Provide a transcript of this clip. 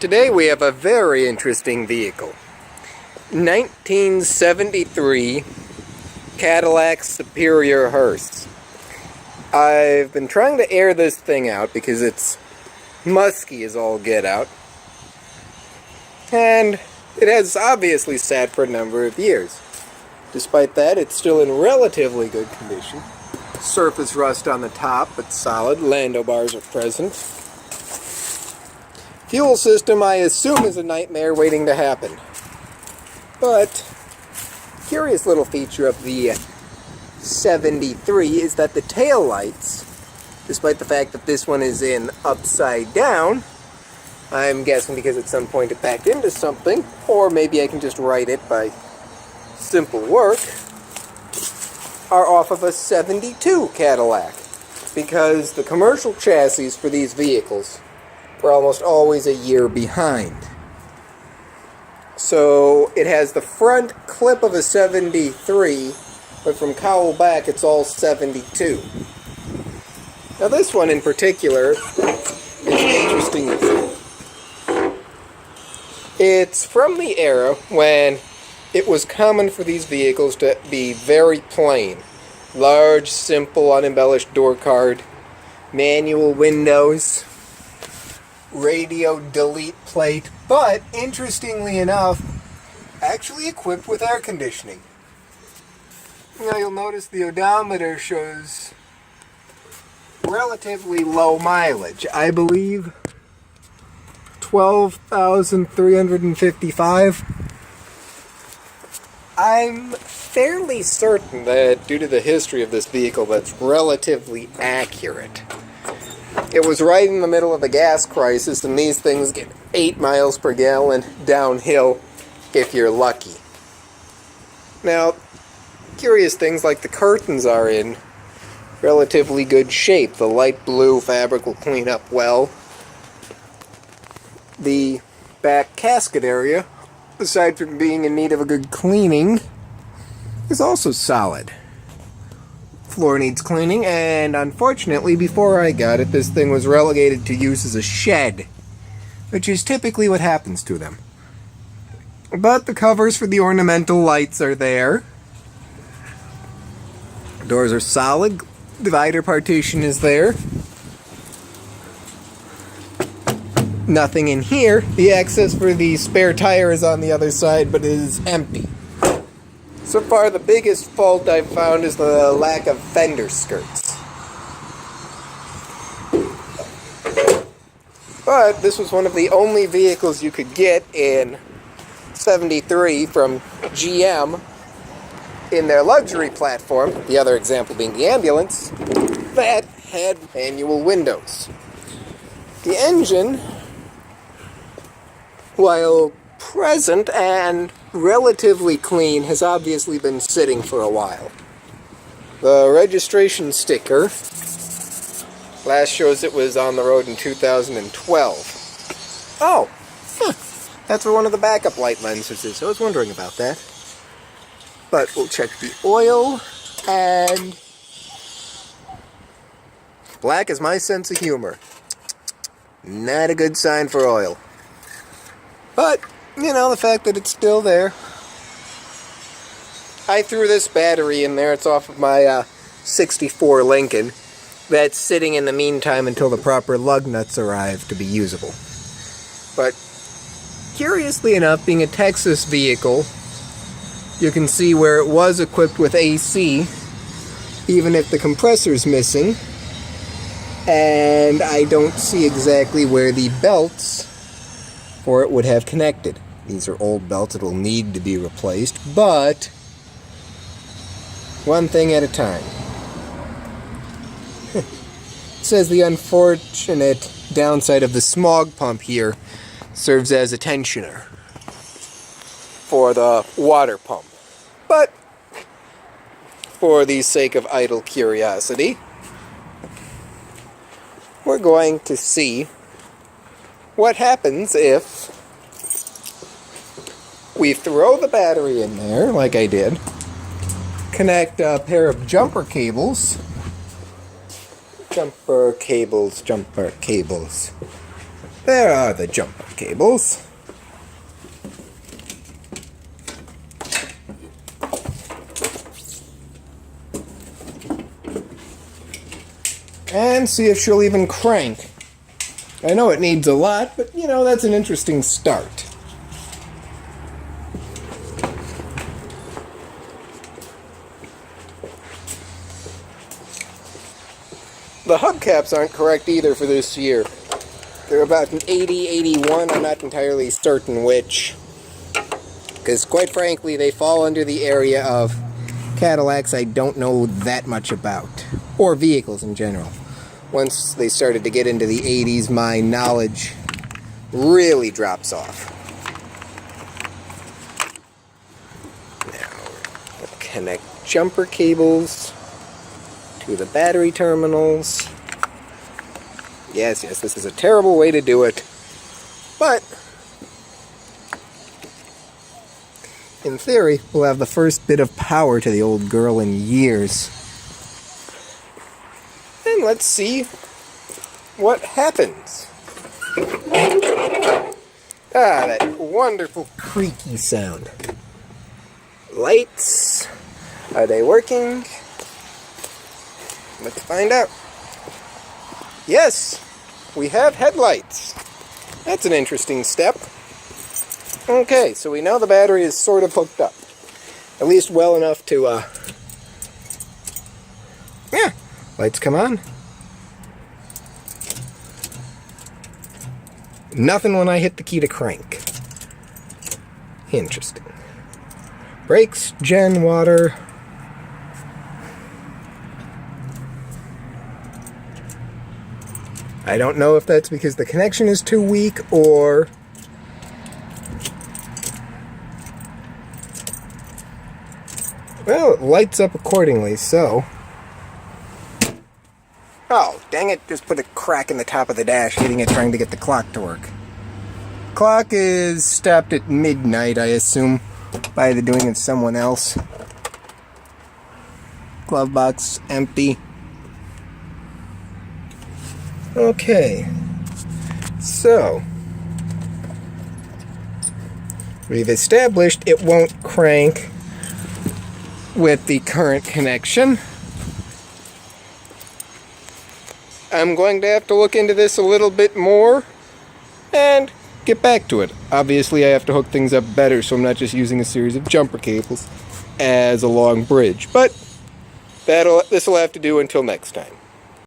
Today we have a very interesting vehicle. 1973 Cadillac Superior Hearse. I've been trying to air this thing out because it's musky as all get out. And it has obviously sat for a number of years. Despite that, it's still in relatively good condition. Surface rust on the top, but solid. Lando bars are present. Fuel system, I assume, is a nightmare waiting to happen. But, curious little feature of the 73 is that the tail lights, despite the fact that this one is in upside down, I'm guessing because at some point it backed into something, or maybe I can just write it by simple work, are off of a 72 Cadillac. Because the commercial chassis for these vehicles were almost always a year behind. So it has the front clip of a 73, but from cowl back it's all 72. Now this one in particular is interesting. It's from the era when it was common for these vehicles to be very plain. Large, simple, unembellished door card, manual windows, radio delete plate, but interestingly enough, actually equipped with air conditioning. Now you'll notice the odometer shows relatively low mileage. I believe 12,355. I'm fairly certain that due to the history of this vehicle, that's relatively accurate. It was right in the middle of the gas crisis, and these things get 8 miles per gallon downhill if you're lucky. Now, curious things like the curtains are in relatively good shape. The light blue fabric will clean up well. The back casket area, aside from being in need of a good cleaning, is also solid. Floor needs cleaning, and unfortunately, before I got it, this thing was relegated to use as a shed, which is typically what happens to them. But the covers for the ornamental lights are there. Doors are solid. Divider partition is there. Nothing in here. The access for the spare tire is on the other side, but it is empty. So far, the biggest fault I've found is the lack of fender skirts. But this was one of the only vehicles you could get in 73 from GM in their luxury platform, the other example being the ambulance, that had manual windows. The engine, while present and relatively clean, has obviously been sitting for a while. The registration sticker last shows it was on the road in 2012. Oh, that's where one of the backup light lenses is. I was wondering about that. But we'll check the oil, and black is my sense of humor. Not a good sign for oil. But, you know, the fact that it's still there. I threw this battery in there. It's off of my 64 Lincoln. That's sitting in the meantime until the proper lug nuts arrive to be usable. But, curiously enough, being a Texas vehicle, you can see where it was equipped with AC, even if the compressor's missing. And I don't see exactly where the belts for it would have connected. These are old belts that will need to be replaced, but one thing at a time. It says the unfortunate downside of the smog pump here serves as a tensioner for the water pump. But for the sake of idle curiosity, we're going to see what happens if we throw the battery in there, like I did, connect a pair of jumper cables, There are the jumper cables. And see if she'll even crank. I know it needs a lot, but you know, that's an interesting start. The hubcaps aren't correct either for this year. They're about an 80, 81, I'm not entirely certain which. Because quite frankly, they fall under the area of Cadillacs I don't know that much about. Or vehicles in general. Once they started to get into the 80s, my knowledge really drops off. Now, we'll connect jumper cables to the battery terminals. Yes, this is a terrible way to do it. But, in theory, we'll have the first bit of power to the old girl in years. And let's see what happens. Ah, that wonderful creaky sound. Lights. Are they working? Let's find out. Yes, we have headlights. That's an interesting step. Okay, so we know the battery is sort of hooked up. At least well enough to, yeah, lights come on. Nothing when I hit the key to crank. Interesting. Brakes, gen, water. I don't know if that's because the connection is too weak or... Well, it lights up accordingly, so... Oh, dang it, just put a crack in the top of the dash, hitting it trying to get the clock to work. Clock is stopped at midnight, I assume, by the doing of someone else. Glove box empty. Okay, so we've established it won't crank with the current connection. I'm going to have to look into this a little bit more and get back to it. Obviously I have to hook things up better so I'm not just using a series of jumper cables as a long bridge, but this will have to do until next time.